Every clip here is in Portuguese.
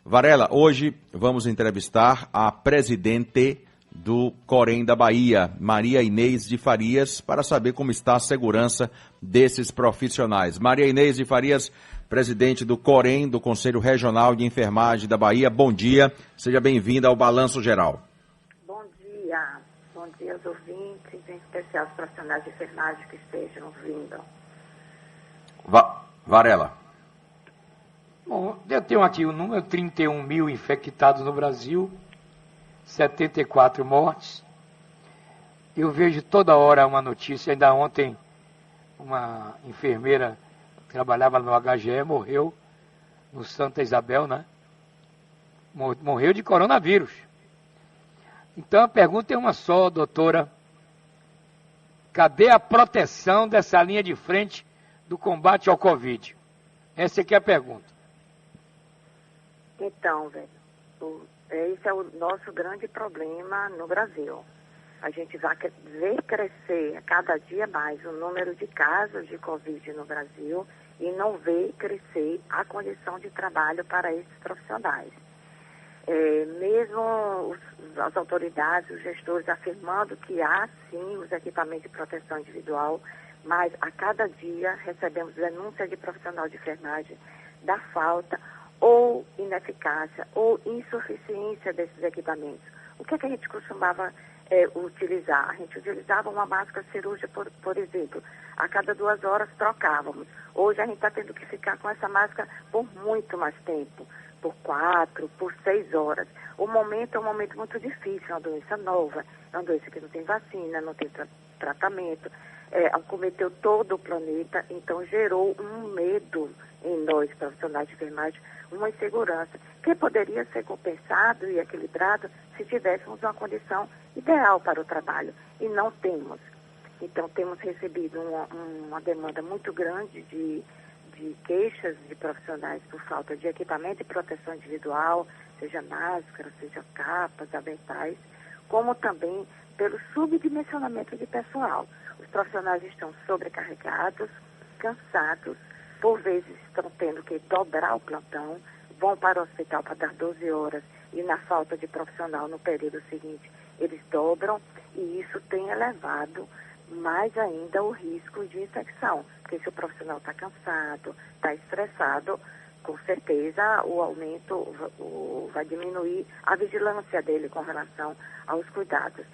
Varela, hoje vamos entrevistar a presidente do Corém da Bahia, Maria Inês de Farias, para saber como está a segurança desses profissionais. Maria Inês de Farias, presidente do Corém, do Conselho Regional de Enfermagem da Bahia, bom dia, seja bem-vinda ao Balanço Geral. Bom dia aos ouvintes, em especial os profissionais de enfermagem que estejam vindo. Varela. Bom, eu tenho aqui o número: 31 mil infectados no Brasil, 74 mortes. Eu vejo toda hora uma notícia. Ainda ontem, uma enfermeira que trabalhava no HGE morreu no Santa Isabel, né? Morreu de coronavírus. Então a pergunta é uma só, doutora. Cadê a proteção dessa linha de frente do combate ao Covid? Essa aqui é a pergunta. Então, esse é o nosso grande problema no Brasil. A gente vai ver crescer a cada dia mais o número de casos de Covid no Brasil e não vê crescer a condição de trabalho para esses profissionais. Mesmo as autoridades, os gestores afirmando que há sim os equipamentos de proteção individual, mas a cada dia recebemos denúncia de profissional de enfermagem da falta ou ineficácia ou insuficiência desses equipamentos. O que é que a gente costumava utilizar? A gente utilizava uma máscara cirúrgica, por exemplo. A cada 2 horas trocávamos. Hoje a gente está tendo que ficar com essa máscara por muito mais tempo, por 4, por 6 horas. O momento é um momento muito difícil, é uma doença nova, é uma doença que não tem vacina, não tem tratamento, acometeu todo o planeta, então gerou um medo em nós, profissionais de enfermagem, uma insegurança, que poderia ser compensado e equilibrado se tivéssemos uma condição ideal para o trabalho, e não temos. Então, temos recebido uma demanda muito grande de queixas de profissionais por falta de equipamento de proteção individual, seja máscara, seja capas, aventais, como também pelo subdimensionamento de pessoal. Os profissionais estão sobrecarregados, cansados, por vezes estão tendo que dobrar o plantão, vão para o hospital para dar 12 horas e na falta de profissional no período seguinte eles dobram, e isso tem elevado mais ainda o risco de infecção, porque se o profissional está cansado, está estressado, com certeza o aumento vai diminuir a vigilância dele com relação aos cuidados.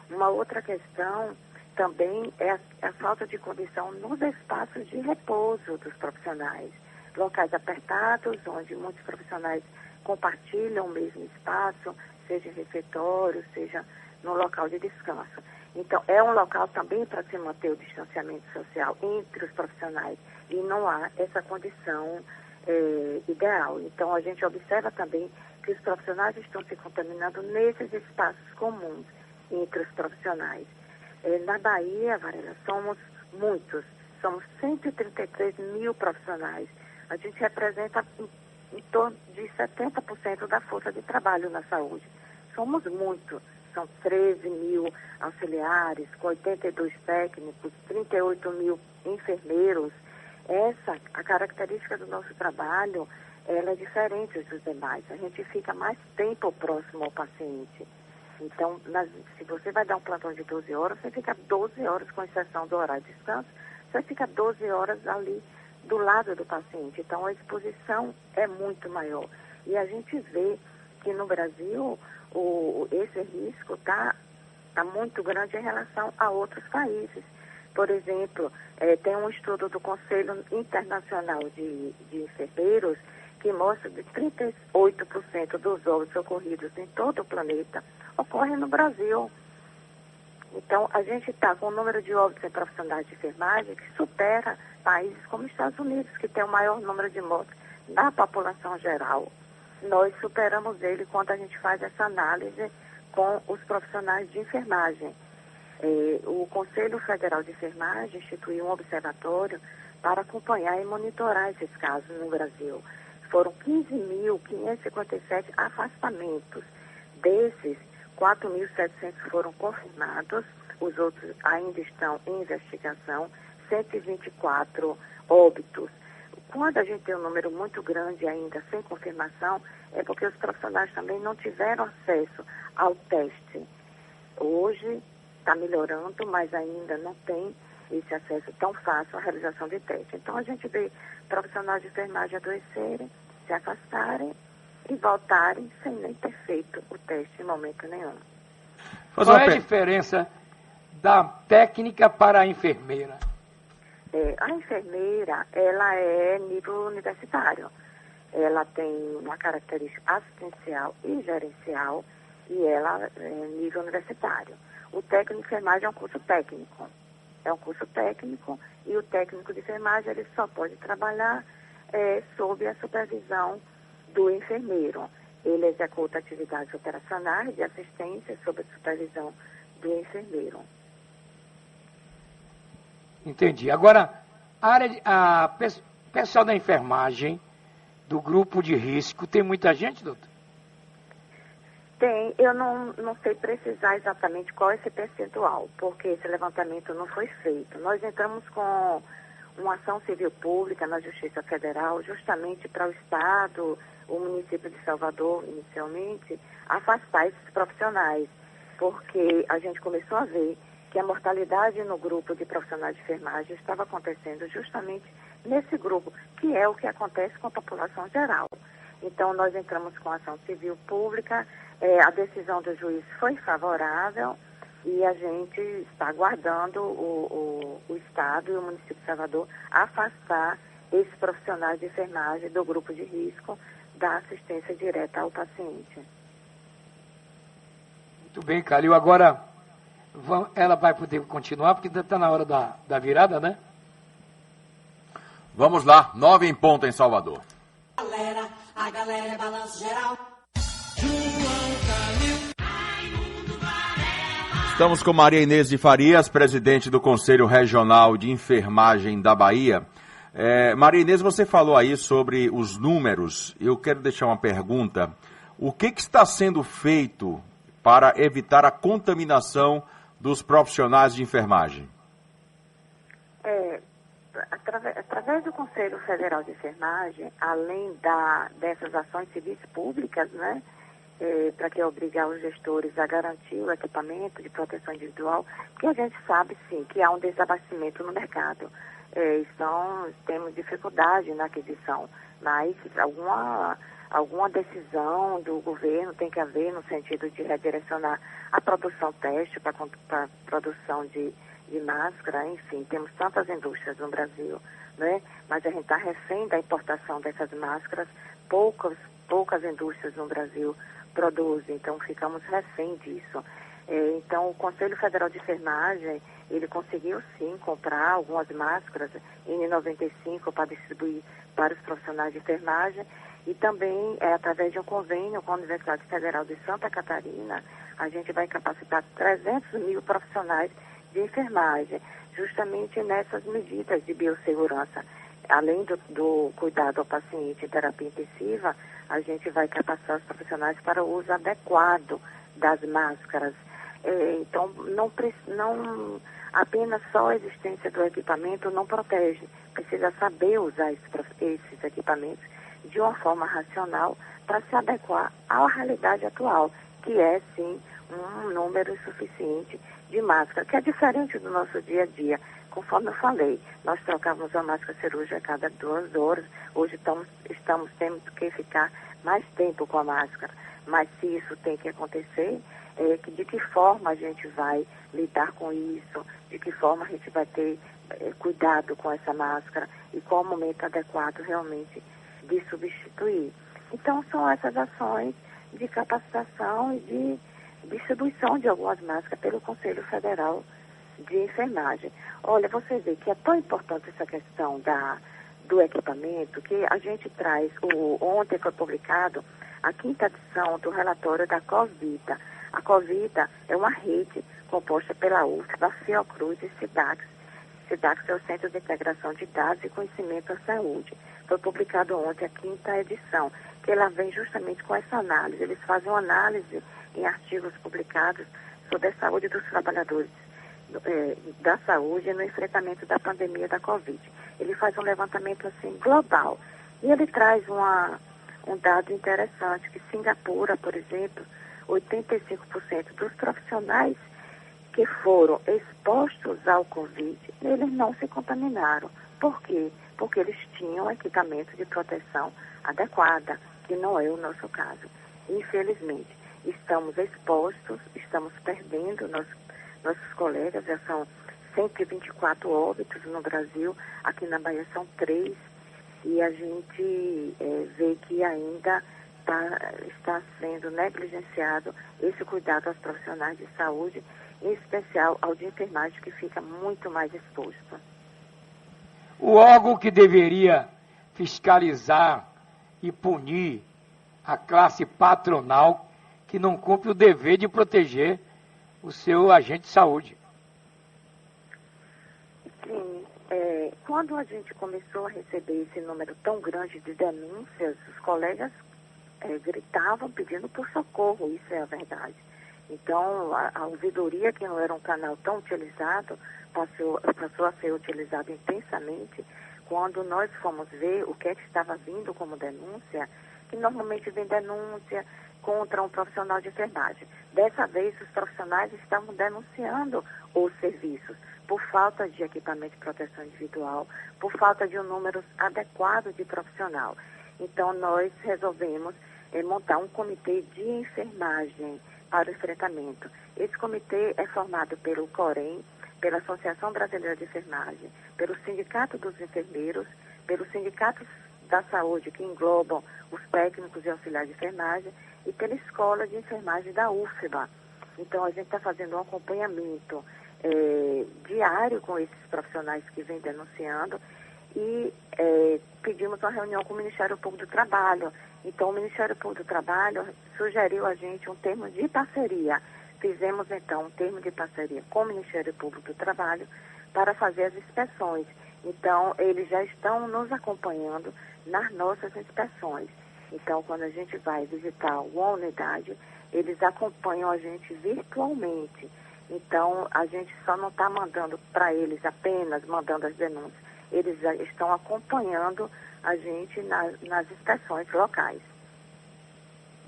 Uma outra questão também é a falta de condição nos espaços de repouso dos profissionais. Locais apertados, onde muitos profissionais compartilham o mesmo espaço, seja em refeitório, seja no local de descanso. Então, é um local também para se manter o distanciamento social entre os profissionais e não há essa condição ideal. Então, a gente observa também que os profissionais estão se contaminando nesses espaços comuns entre os profissionais. Na Bahia, Varela, somos muitos, somos 133 mil profissionais. A gente representa em torno de 70% da força de trabalho na saúde. Somos muitos, são 13 mil auxiliares, com 82 técnicos, 38 mil enfermeiros. A característica do nosso trabalho, ela é diferente dos demais. A gente fica mais tempo próximo ao paciente. Então, se você vai dar um plantão de 12 horas, você fica 12 horas, com exceção do horário de descanso, você fica 12 horas ali do lado do paciente. Então, a exposição é muito maior. E a gente vê que no Brasil esse risco está muito grande em relação a outros países. Por exemplo, tem um estudo do Conselho Internacional de Enfermeiros que mostra que 38% dos óbitos ocorridos em todo o planeta ocorrem no Brasil. Então, a gente está com um número de óbitos em profissionais de enfermagem que supera países como os Estados Unidos, que tem o maior número de mortes da população geral. Nós superamos ele quando a gente faz essa análise com os profissionais de enfermagem. O Conselho Federal de Enfermagem instituiu um observatório para acompanhar e monitorar esses casos no Brasil. Foram 15.557 afastamentos. Desses, 4.700 foram confirmados, os outros ainda estão em investigação, 124 óbitos. quando a gente tem um número muito grande ainda sem confirmação, é porque os profissionais também não tiveram acesso ao teste. Hoje está melhorando, mas ainda não tem esse acesso tão fácil à realização de teste. Então a gente vê profissionais de enfermagem adoecerem, se afastarem e voltarem sem nem ter feito o teste em momento nenhum. Qual é a diferença da técnica para a enfermeira? A enfermeira, ela é nível universitário. Ela tem uma característica assistencial e gerencial e ela é nível universitário. O técnico de enfermagem é um curso técnico. É um curso técnico e o técnico de enfermagem ele só pode trabalhar sob a supervisão do enfermeiro. Ele executa atividades operacionais de assistência sob a supervisão do enfermeiro. Entendi. Agora, pessoal da enfermagem, do grupo de risco, tem muita gente, doutor? Tem, eu não sei precisar exatamente qual é esse percentual, porque esse levantamento não foi feito. Nós entramos com uma ação civil pública na Justiça Federal, justamente para o Estado, o município de Salvador, inicialmente, afastar esses profissionais, porque a gente começou a ver que a mortalidade no grupo de profissionais de enfermagem estava acontecendo justamente nesse grupo, que é o que acontece com a população geral. Então, nós entramos com a ação civil pública, a decisão do juiz foi favorável e a gente está aguardando o Estado e o município de Salvador afastar esses profissionais de enfermagem do grupo de risco da assistência direta ao paciente. Muito bem, Calil. Agora, ela vai poder continuar, porque está na hora da virada, né? Vamos lá, 9 em ponto em Salvador. A galera é balanço geral. Estamos com Maria Inês de Farias, presidente do Conselho Regional de Enfermagem da Bahia. Maria Inês, você falou aí sobre os números. Eu quero deixar uma pergunta. O que está sendo feito para evitar a contaminação dos profissionais de enfermagem? Através do Conselho Federal de Enfermagem, além dessas ações civis públicas, né, para que obrigar os gestores a garantir o equipamento de proteção individual, que a gente sabe, sim, que há um desabastecimento no mercado. Temos dificuldade na aquisição, mas alguma decisão do governo tem que haver no sentido de redirecionar a produção teste para a produção de máscara, enfim, temos tantas indústrias no Brasil, né? Mas a gente está refém da importação dessas máscaras, poucas indústrias no Brasil produzem, então ficamos refém disso. Então o Conselho Federal de Enfermagem, ele conseguiu sim comprar algumas máscaras N95 para distribuir para os profissionais de enfermagem e também através de um convênio com a Universidade Federal de Santa Catarina, a gente vai capacitar 300 mil profissionais de enfermagem, justamente nessas medidas de biossegurança. Além do cuidado ao paciente em terapia intensiva, a gente vai capacitar os profissionais para o uso adequado das máscaras. Então, não apenas só a existência do equipamento não protege, precisa saber usar esses equipamentos de uma forma racional para se adequar à realidade atual, que é, sim, um número suficiente de máscara, que é diferente do nosso dia a dia. Conforme eu falei, nós trocávamos a máscara cirúrgica a cada 2 horas, hoje temos que ficar mais tempo com a máscara. Mas se isso tem que acontecer, de que forma a gente vai lidar com isso, de que forma a gente vai ter cuidado com essa máscara e qual o momento adequado realmente de substituir. Então são essas ações de capacitação e de distribuição de algumas máscaras pelo Conselho Federal de Enfermagem. Olha, você vê que é tão importante essa questão do equipamento que a gente traz, ontem foi publicado a 5ª edição do relatório da Covita. A Covita é uma rede composta pela UFBA, Fiocruz e SIDAX. SIDAX é o Centro de Integração de Dados e Conhecimento à Saúde. Foi publicado ontem a 5ª edição, que ela vem justamente com essa análise. Eles fazem uma análise em artigos publicados sobre a saúde dos trabalhadores da saúde no enfrentamento da pandemia da Covid. ele faz um levantamento assim global. E ele traz um dado interessante, que Singapura, por exemplo, 85% dos profissionais que foram expostos ao Covid, eles não se contaminaram. Por quê? Porque eles tinham equipamento de proteção adequada, que não é o nosso caso. Infelizmente, estamos expostos, estamos perdendo nossos colegas, já são 124 óbitos no Brasil, aqui na Bahia são 3, e a gente vê que ainda está sendo negligenciado esse cuidado aos profissionais de saúde, em especial ao de enfermagem, que fica muito mais exposto. O órgão que deveria fiscalizar e punir a classe patronal que não cumpre o dever de proteger o seu agente de saúde. Sim, quando a gente começou a receber esse número tão grande de denúncias, os colegas gritavam pedindo por socorro, isso é a verdade. Então, a ouvidoria, que não era um canal tão utilizado, passou a ser utilizado intensamente. Quando nós fomos ver o que é que estava vindo como denúncia, que normalmente vem denúncia contra um profissional de enfermagem. Dessa vez, os profissionais estavam denunciando os serviços por falta de equipamento de proteção individual, por falta de um número adequado de profissional. Então, nós resolvemos montar um comitê de enfermagem para o enfrentamento. Esse comitê é formado pelo COREM, pela Associação Brasileira de Enfermagem, pelo Sindicato dos Enfermeiros, pelos sindicatos da saúde, que englobam os técnicos e auxiliares de enfermagem, e pela Escola de Enfermagem da UFBA. Então, a gente está fazendo um acompanhamento diário com esses profissionais que vêm denunciando e pedimos uma reunião com o Ministério Público do Trabalho. Então, o Ministério Público do Trabalho sugeriu a gente um termo de parceria. Fizemos, então, um termo de parceria com o Ministério Público do Trabalho para fazer as inspeções. Então, eles já estão nos acompanhando nas nossas inspeções. Então, quando a gente vai visitar uma unidade, eles acompanham a gente virtualmente. Então, a gente só não está mandando para eles apenas, mandando as denúncias. Eles já estão acompanhando a gente nas inspeções locais.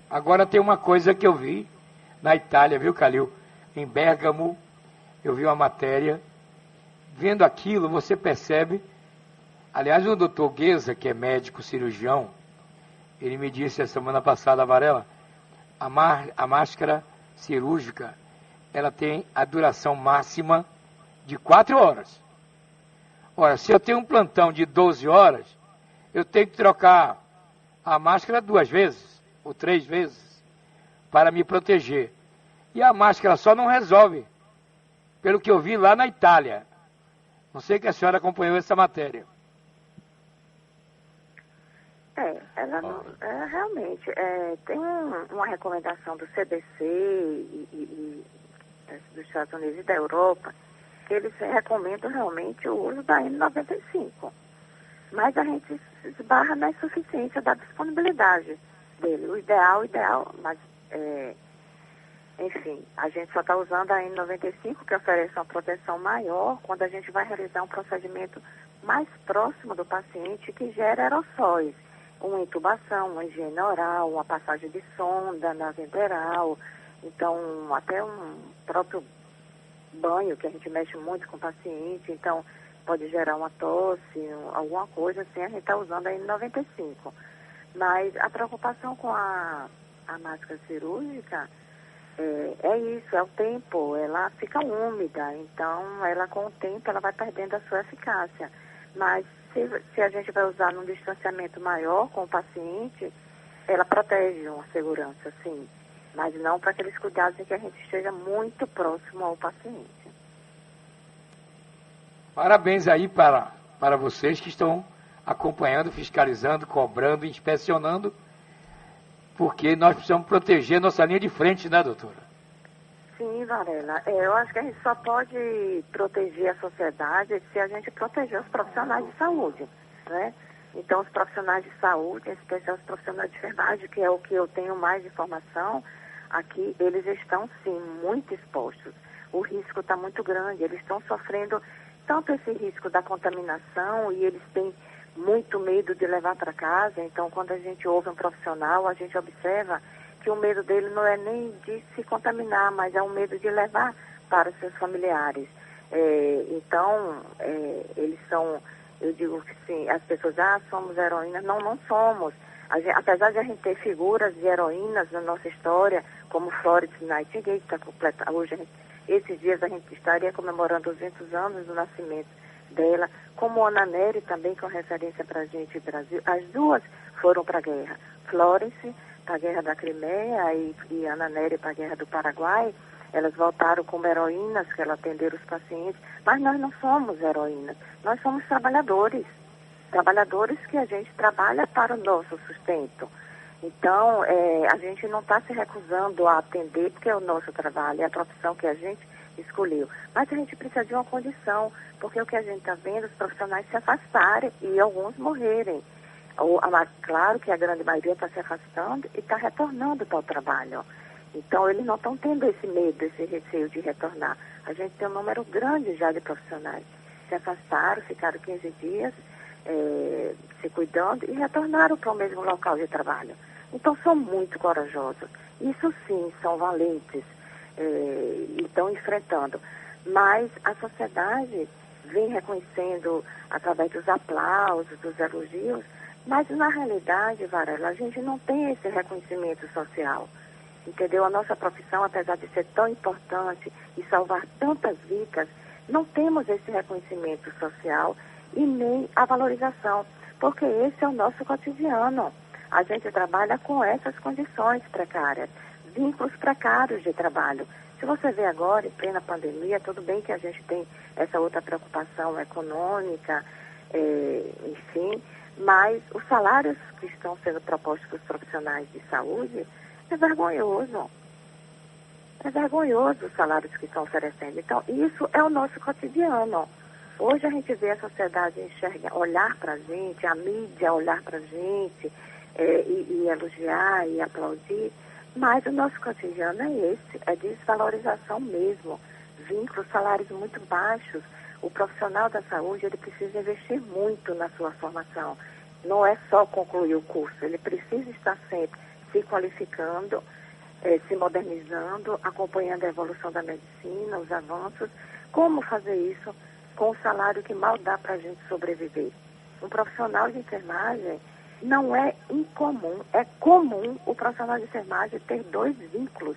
Agora tem uma coisa que eu vi na Itália, viu, Calil? Em Bérgamo, eu vi uma matéria. Vendo aquilo, você percebe... Aliás, o doutor Gueza, que é médico cirurgião, ele me disse a semana passada, Varela, a máscara cirúrgica, ela tem a duração máxima de 4 horas. Ora, se eu tenho um plantão de 12 horas, eu tenho que trocar a máscara 2 vezes, ou 3 vezes, para me proteger. E a máscara só não resolve, pelo que eu vi lá na Itália. Não sei que a senhora acompanhou essa matéria. Ela não, realmente tem uma recomendação do CDC e dos Estados Unidos e da Europa, que eles recomendam realmente o uso da N95. Mas a gente esbarra na insuficiência da disponibilidade dele. O ideal, mas enfim, a gente só está usando a N95, que oferece uma proteção maior quando a gente vai realizar um procedimento mais próximo do paciente que gera aerossóis. Uma intubação, uma higiene oral, uma passagem de sonda nasoinguinal, então até um próprio banho, que a gente mexe muito com o paciente, então pode gerar uma tosse, alguma coisa assim, a gente está usando a N95. Mas a preocupação com a máscara cirúrgica é isso, é o tempo, ela fica úmida, então ela com o tempo ela vai perdendo a sua eficácia. Mas se a gente vai usar num distanciamento maior com o paciente, ela protege uma segurança, sim. Mas não para aqueles cuidados em que a gente esteja muito próximo ao paciente. Parabéns aí para vocês que estão acompanhando, fiscalizando, cobrando, inspecionando, porque nós precisamos proteger nossa linha de frente, né, doutora? Sim, Varela. Eu acho que a gente só pode proteger a sociedade se a gente proteger os profissionais de saúde, né? Então, os profissionais de saúde, em especial os profissionais de enfermagem, que é o que eu tenho mais informação, aqui eles estão, sim, muito expostos. O risco está muito grande, eles estão sofrendo tanto esse risco da contaminação e eles têm muito medo de levar para casa. Então, quando a gente ouve um profissional, a gente observa que o medo dele não é nem de se contaminar, mas é um medo de levar para os seus familiares. Então, eles são, eu digo que sim, as pessoas, somos heroínas. Não, não somos. Apesar de a gente ter figuras de heroínas na nossa história, como Florence Nightingale, que está completa hoje, esses dias a gente estaria comemorando os 200 anos do nascimento dela, como Ana Nery também, com referência para a gente no Brasil. As duas foram para a guerra. Florence para a guerra da Crimeia e Ana Nery para a guerra do Paraguai. Elas voltaram como heroínas, que elas atenderam os pacientes, mas nós não somos heroínas, nós somos trabalhadores que a gente trabalha para o nosso sustento. Então, a gente não está se recusando a atender, porque é o nosso trabalho, é a profissão que a gente escolheu. Mas a gente precisa de uma condição, porque o que a gente está vendo, os profissionais se afastarem e alguns morrerem. Claro que a grande maioria está se afastando e está retornando para o trabalho. Então, eles não estão tendo esse medo, esse receio de retornar. A gente tem um número grande já de profissionais. Se afastaram, ficaram 15 dias se cuidando e retornaram para o mesmo local de trabalho. Então, são muito corajosos. Isso sim, são valentes e estão enfrentando. Mas a sociedade vem reconhecendo através dos aplausos, dos elogios, mas na realidade, Varela, a gente não tem esse reconhecimento social. Entendeu? A nossa profissão, apesar de ser tão importante e salvar tantas vidas, não temos esse reconhecimento social e nem a valorização, porque esse é o nosso cotidiano. A gente trabalha com essas condições precárias, vínculos precários de trabalho. Se você vê agora, em plena pandemia, tudo bem que a gente tem essa outra preocupação econômica, enfim, mas os salários que estão sendo propostos para os profissionais de saúde é vergonhoso. É vergonhoso os salários que estão oferecendo. Então, isso é o nosso cotidiano. Hoje a gente vê a sociedade olhar para a gente, a mídia olhar para a gente, e elogiar e aplaudir, mas o nosso cotidiano é esse, é desvalorização mesmo, vínculos, salários muito baixos. O profissional da saúde, ele precisa investir muito na sua formação. Não é só concluir o curso, ele precisa estar sempre se qualificando, se modernizando, acompanhando a evolução da medicina, os avanços. Como fazer isso com um salário que mal dá para a gente sobreviver? Um profissional de enfermagem não é incomum, é comum o profissional de enfermagem ter 2 vínculos.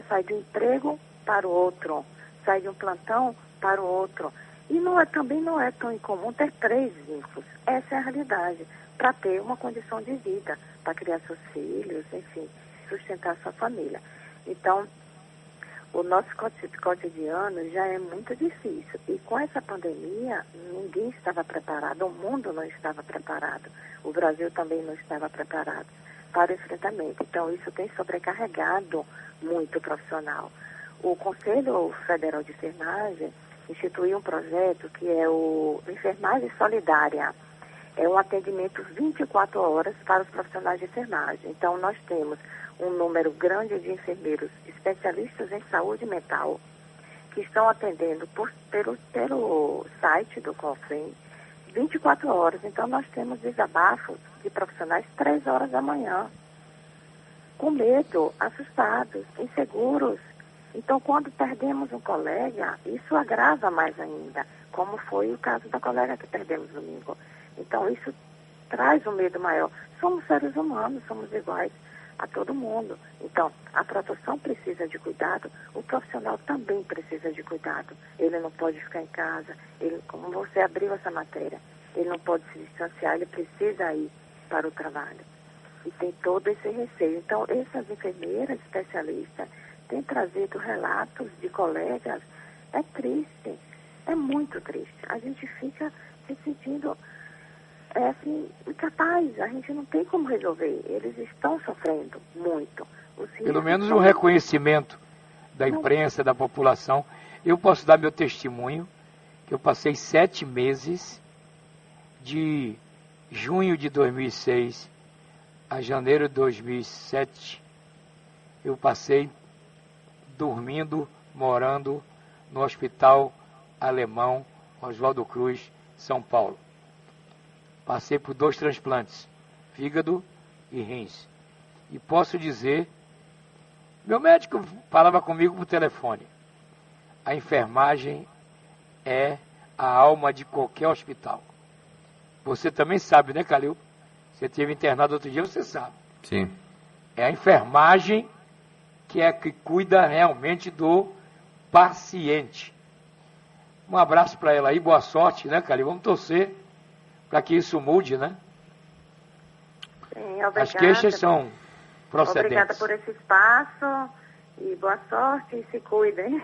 Sair de um emprego para o outro, sair de um plantão para o outro. E também não é tão incomum ter 3 vínculos. Essa é a realidade, para ter uma condição de vida, para criar seus filhos, enfim, sustentar sua família. Então, o nosso cotidiano já é muito difícil. E com essa pandemia, ninguém estava preparado, o mundo não estava preparado, o Brasil também não estava preparado para o enfrentamento. Então, isso tem sobrecarregado muito o profissional. O Conselho Federal de Enfermagem instituiu um projeto que é o Enfermagem Solidária. É um atendimento 24 horas para os profissionais de enfermagem. Então, nós temos um número grande de enfermeiros especialistas em saúde mental que estão atendendo pelo site do CONFEM 24 horas. Então, nós temos desabafos de profissionais 3 horas da manhã, com medo, assustados, inseguros. Então, quando perdemos um colega, isso agrava mais ainda, como foi o caso da colega que perdemos domingo. Então, isso traz um medo maior. Somos seres humanos, somos iguais a todo mundo. Então, a proteção precisa de cuidado, o profissional também precisa de cuidado. Ele não pode ficar em casa, como você abriu essa matéria, ele não pode se distanciar, ele precisa ir para o trabalho. E tem todo esse receio. Então, essas enfermeiras especialistas têm trazido relatos de colegas. É triste, é muito triste. A gente fica se sentindo assim, incapaz. A gente não tem como resolver. Eles estão sofrendo muito. Pelo menos um reconhecimento da imprensa, da população. Eu posso dar meu testemunho, que eu passei 7 meses, de junho de 2006 a janeiro de 2007, eu passei dormindo, morando no Hospital Alemão Oswaldo Cruz, São Paulo. Passei por 2 transplantes, fígado e rins. E posso dizer, meu médico falava comigo por telefone, a enfermagem é a alma de qualquer hospital. Você também sabe, né, Calil? Você esteve internado outro dia, você sabe. Sim. É a enfermagem que é que cuida realmente do paciente. Um abraço para ela aí, boa sorte, né, Calil? Vamos torcer para que isso mude, né? Sim, obrigada. As queixas são procedentes. Obrigada por esse espaço e boa sorte e se cuidem.